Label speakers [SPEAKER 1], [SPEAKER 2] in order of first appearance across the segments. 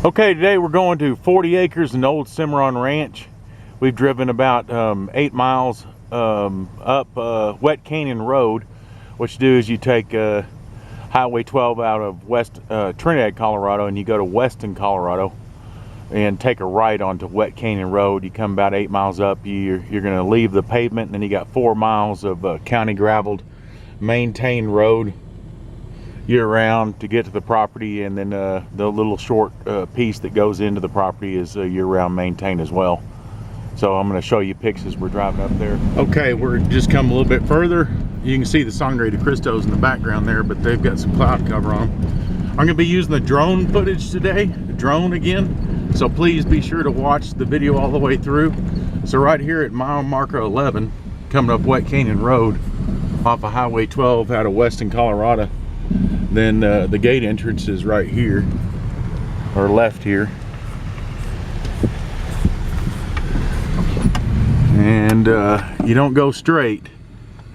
[SPEAKER 1] Okay, today we're going to 40 acres in Old Cimarron Ranch. We've driven about 8 miles up Wet Canyon Road. What you do is you take Highway 12 out of West Trinidad, Colorado, and you go to Weston, Colorado, and take a right onto Wet Canyon Road. You come about 8 miles up, you're going to leave the pavement, and then you got 4 miles of county graveled, maintained road year-round to get to the property, and then the little short piece that goes into the property is year-round maintained as well. So I'm going to show you pics as we're driving up there. Okay, we're just come a little bit further. You can see the Sangre de Cristos in the background there, but they've got some cloud cover on them. I'm going to be using the drone footage today, the drone again, so please be sure to watch the video all the way through. So right here at mile marker 11, coming up Wet Canyon Road off of Highway 12 out of Weston, Colorado. Then the gate entrance is right here, or left here. And you don't go straight,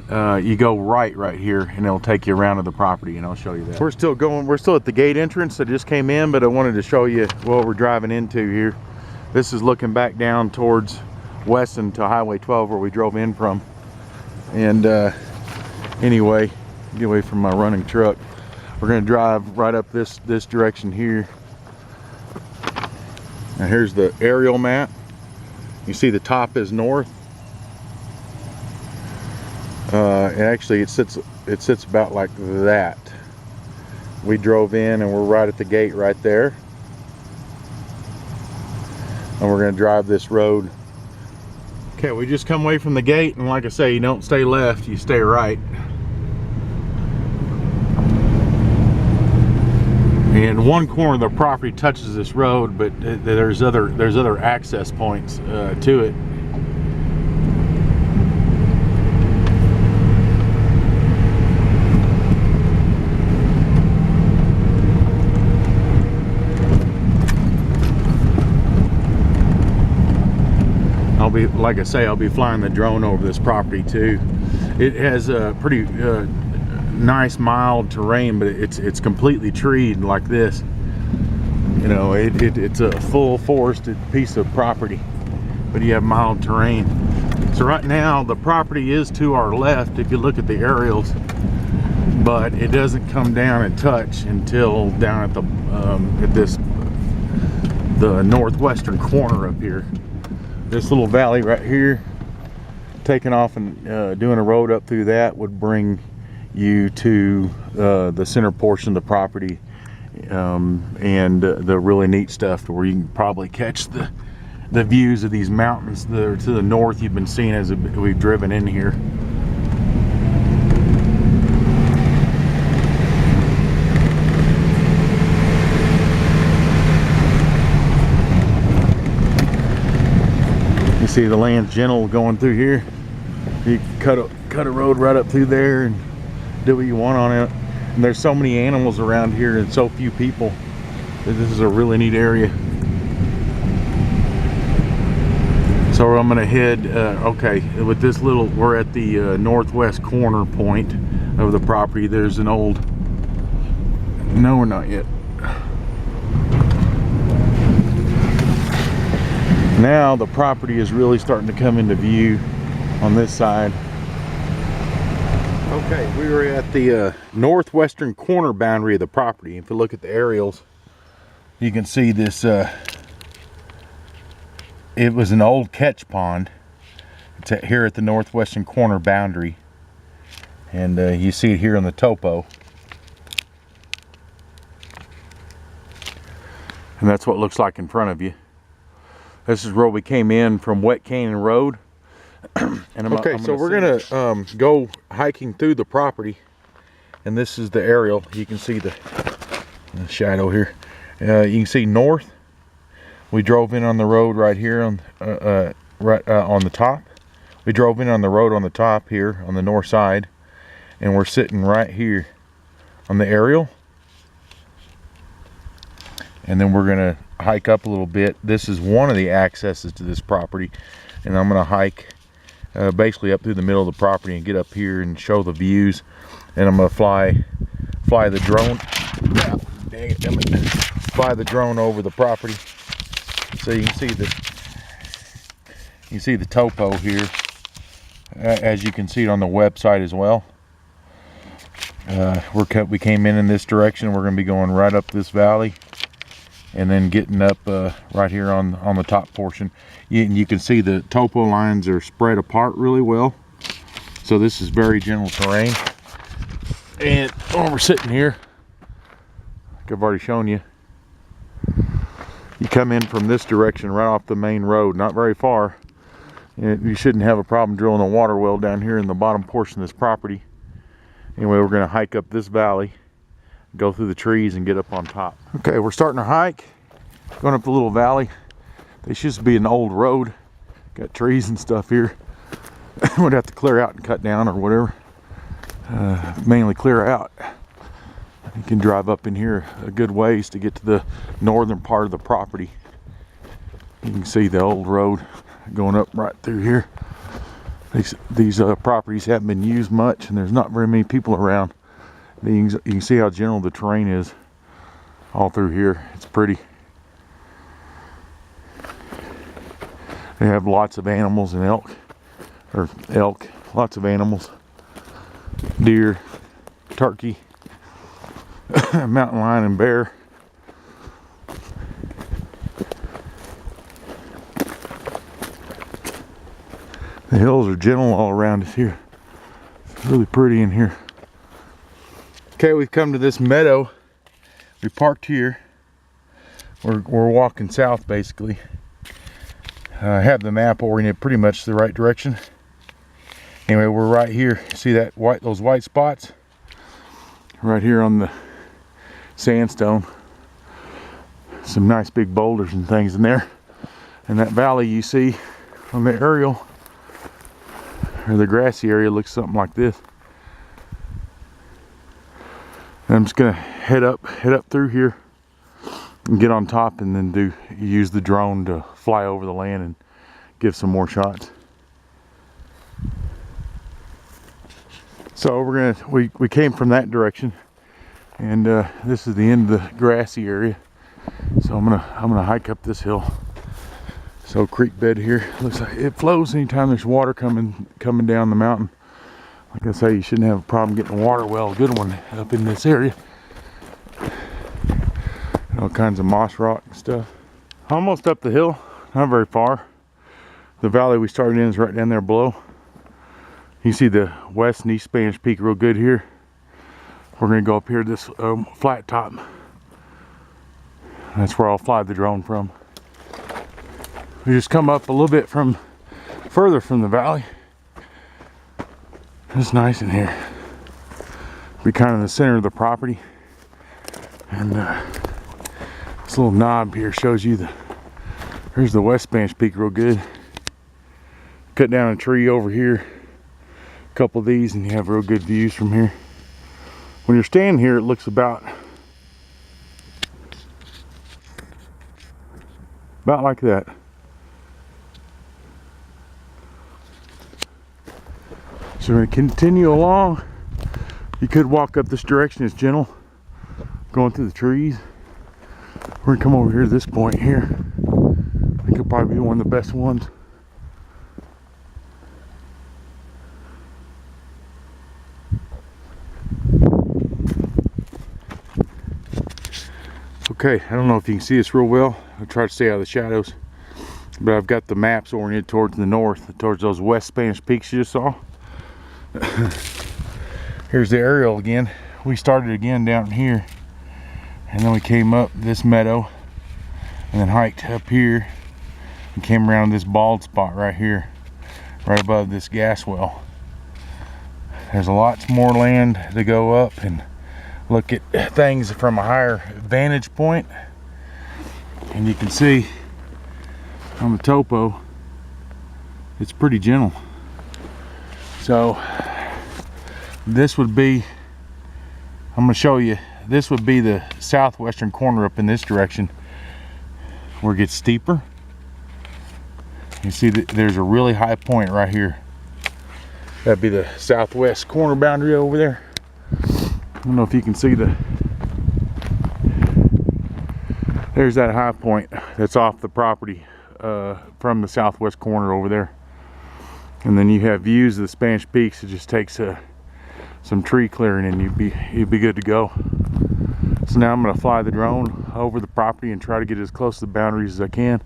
[SPEAKER 1] you go right here, and it'll take you around to the property, and I'll show you that. We're still at the gate entrance. I just came in, but I wanted to show you what we're driving into here. This is looking back down towards Weston to Highway 12 where we drove in from. And anyway, get away from my running truck. We're going to drive right up this direction here. Now here's the aerial map. You see the top is north. And actually it sits about like that. We drove in and we're right at the gate right there. And we're going to drive this road. Okay, we just come away from the gate, and like I say, you don't stay left, you stay right. And one corner of the property touches this road, but there's other access points to it. Like I say, I'll be flying the drone over this property too. It has a pretty nice mild terrain, but it's completely treed like this. You know, it's a full forested piece of property, but you have mild terrain. So right now the property is to our left if you look at the aerials, but it doesn't come down and touch until down at the northwestern corner up here. This little valley right here, taking off and doing a road up through that would bring you to the center portion of the property, and the really neat stuff where you can probably catch the views of these mountains that are to the north you've been seeing as we've driven in here. You see the land's gentle going through here. You cut a road right up through there and do what you want on it. And there's so many animals around here and so few people that this is a really neat area. So I'm gonna head, okay, with this little, we're at the northwest corner point of the property. There's an old, no, we're not yet. Now the property is really starting to come into view on this side. Okay, we were at the northwestern corner boundary of the property. If you look at the aerials, you can see this, it was an old catch pond. It's here at the northwestern corner boundary. And you see it here on the topo. And that's what it looks like in front of you. This is where we came in from Wet Canyon Road. And so we're gonna go hiking through the property, and this is the aerial. You can see the shadow here. You can see north. We drove in on the road right here on on the top. We drove in on the road on the top here on the north side, and we're sitting right here on the aerial. And then we're gonna hike up a little bit. This is one of the accesses to this property, and I'm gonna hike basically up through the middle of the property and get up here and show the views. And I'm gonna fly the drone. Dang it, damn it. fly the drone over the property so you can see the topo here, as you can see it on the website as well. We came in this direction. We're going to be going right up this valley and then getting up right here on the top portion. You can see the topo lines are spread apart really well, so this is very gentle terrain. And when we're sitting here, like I've already shown you, you come in from this direction right off the main road, not very far, and you shouldn't have a problem drilling a water well down here in the bottom portion of this property. Anyway, we're going to hike up this valley, go through the trees and get up on top. Okay, we're starting our hike, going up the little valley. This used to be an old road, got trees and stuff here. We'd have to clear out and cut down or whatever. Mainly clear out. You can drive up in here a good ways to get to the northern part of the property. You can see the old road going up right through here. These properties haven't been used much, and there's not very many people around. You can see how gentle the terrain is all through here. It's pretty. They have lots of animals and elk, lots of animals, deer, turkey, mountain lion and bear. The hills are gentle all around us here. It's really pretty in here. Okay, we've come to this meadow. We parked here. We're walking south basically. I have the map oriented pretty much the right direction. Anyway, we're right here. See that those white spots? Right here on the sandstone. Some nice big boulders and things in there. And that valley you see on the aerial, or the grassy area, looks something like this. And I'm just gonna head up through here and get on top, and then use the drone to fly over the land and give some more shots. So we came from that direction, and this is the end of the grassy area. So I'm gonna hike up this hill. So creek bed here, looks like it flows anytime there's water coming down the mountain. Like I say, you shouldn't have a problem getting a water well, a good one, up in this area. All kinds of moss rock and stuff. Almost up the hill, not very far. The valley we started in is right down there below. You see the west and east Spanish Peak real good here. We're gonna go up here to this flat top. That's where I'll fly the drone from. We just come up a little bit further from the valley. It's nice in here. Be kind of in the center of the property. And this little knob here shows you here's the west Spanish Peak real good. Cut down a tree over here, a couple of these, and you have real good views from here. When you're standing here, it looks about like that. So we're going to continue along. You could walk up this direction, it's gentle, going through the trees. We're going to come over here to this point here. I think it'll probably be one of the best ones. Okay, I don't know if you can see this real well. I'll try to stay out of the shadows. But I've got the maps oriented towards the north, towards those west Spanish Peaks you just saw. Here's the aerial again. We started again down here, and then we came up this meadow and then hiked up here and came around this bald spot right here, right above this gas well. There's lots more land to go up and look at things from a higher vantage point, and you can see on the topo it's pretty gentle. So this would be, I'm going to show you, this would be the southwestern corner up in this direction where it gets steeper. You see that there's a really high point right here. That'd be the southwest corner boundary over there. I don't know if you can see There's that high point that's off the property from the southwest corner over there. And then you have views of the Spanish Peaks. It just takes some tree clearing and you'd be good to go. So now I'm going to fly the drone over the property and try to get as close to the boundaries as I can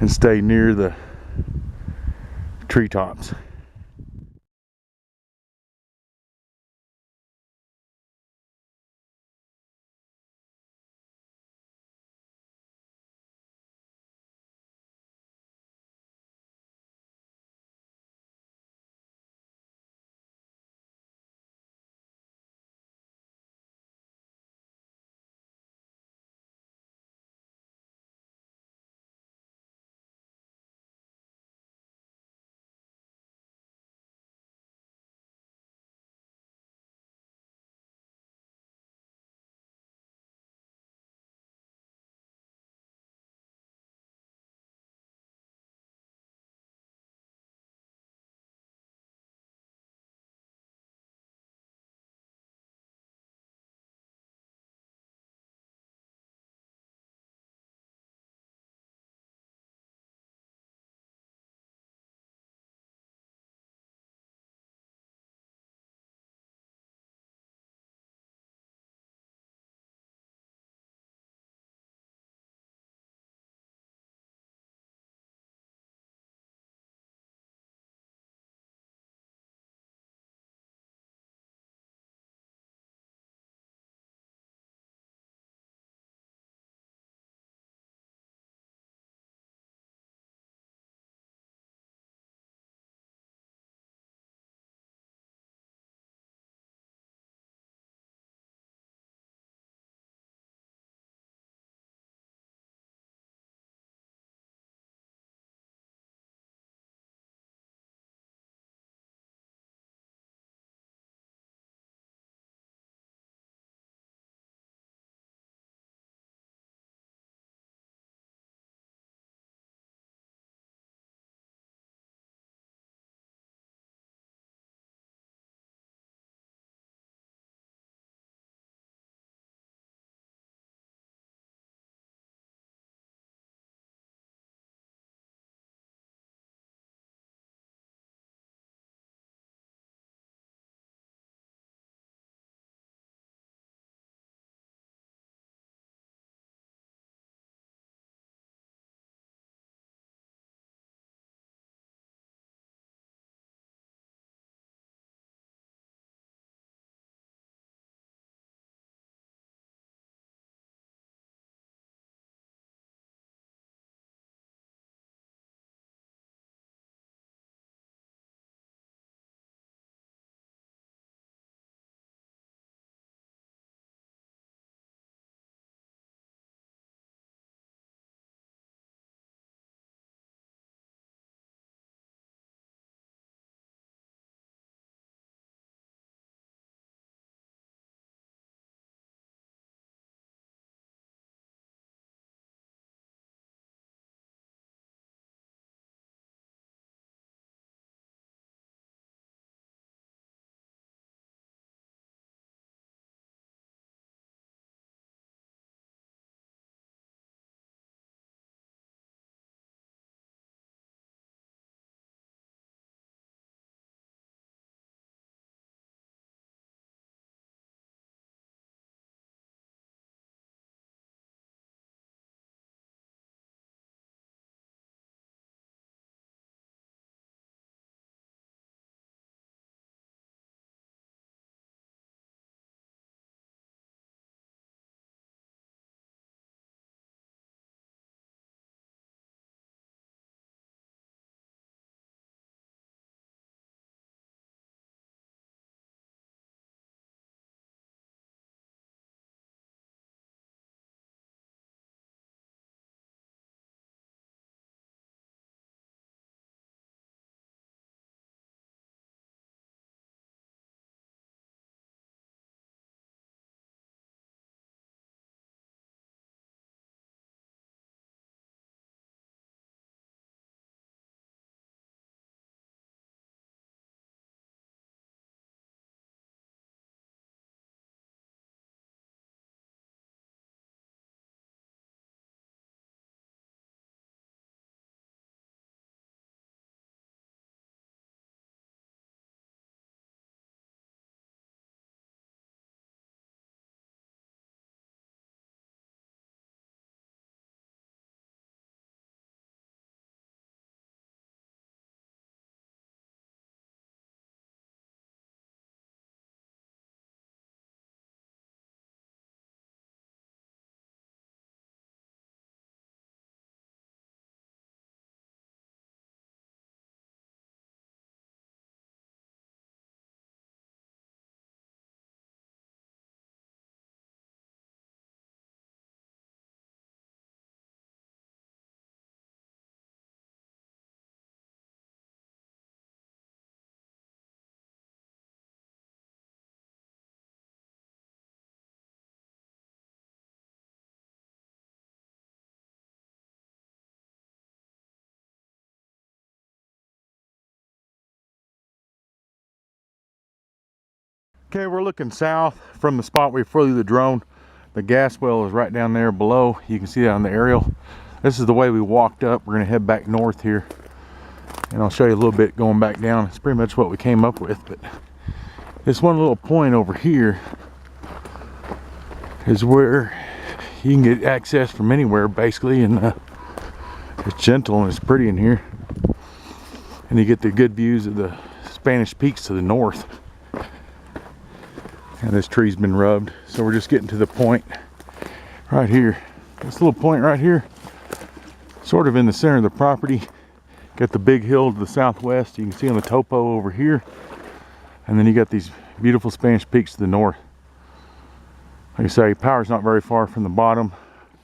[SPEAKER 1] and stay near the treetops. Okay, we're looking south from the spot we flew the drone. The gas well is right down there below. You can see that on the aerial. This is the way we walked up. We're gonna head back north here, and I'll show you a little bit going back down. It's pretty much what we came up with, but this one little point over here is where you can get access from anywhere basically, and it's gentle and it's pretty in here, and you get the good views of the Spanish Peaks to the north. And this tree's been rubbed, so we're just getting to the point right here. This little point right here, sort of in the center of the property. Got the big hill to the southwest, you can see on the topo over here, and then you got these beautiful Spanish Peaks to the north. Like I say, power's not very far from the bottom.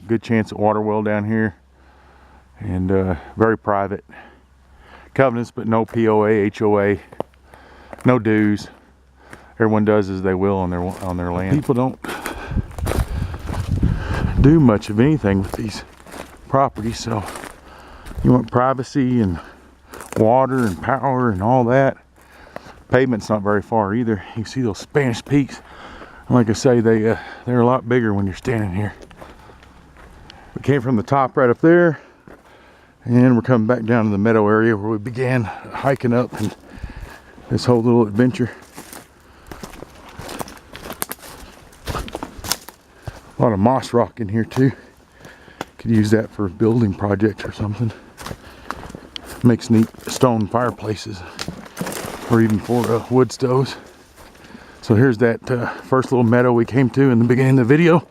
[SPEAKER 1] Good chance at water well down here, and very private. Covenants, but no POA, HOA, no dues. Everyone does as they will on their land. People don't do much of anything with these properties, so you want privacy and water and power and all that. Pavement's not very far either. You can see those Spanish Peaks. And like I say, they're a lot bigger when you're standing here. We came from the top right up there, and we're coming back down to the Meadow area where we began hiking up and this whole little adventure. A lot of moss rock in here too. Could use that for building projects or something. Makes neat stone fireplaces, or even for wood stoves. So here's that first little meadow we came to in the beginning of the video,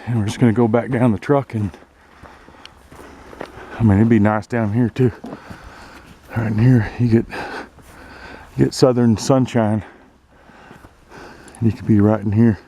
[SPEAKER 1] and we're just going to go back down the truck, and I mean, it'd be nice down here too. Right in here you get southern sunshine. You could be right in here.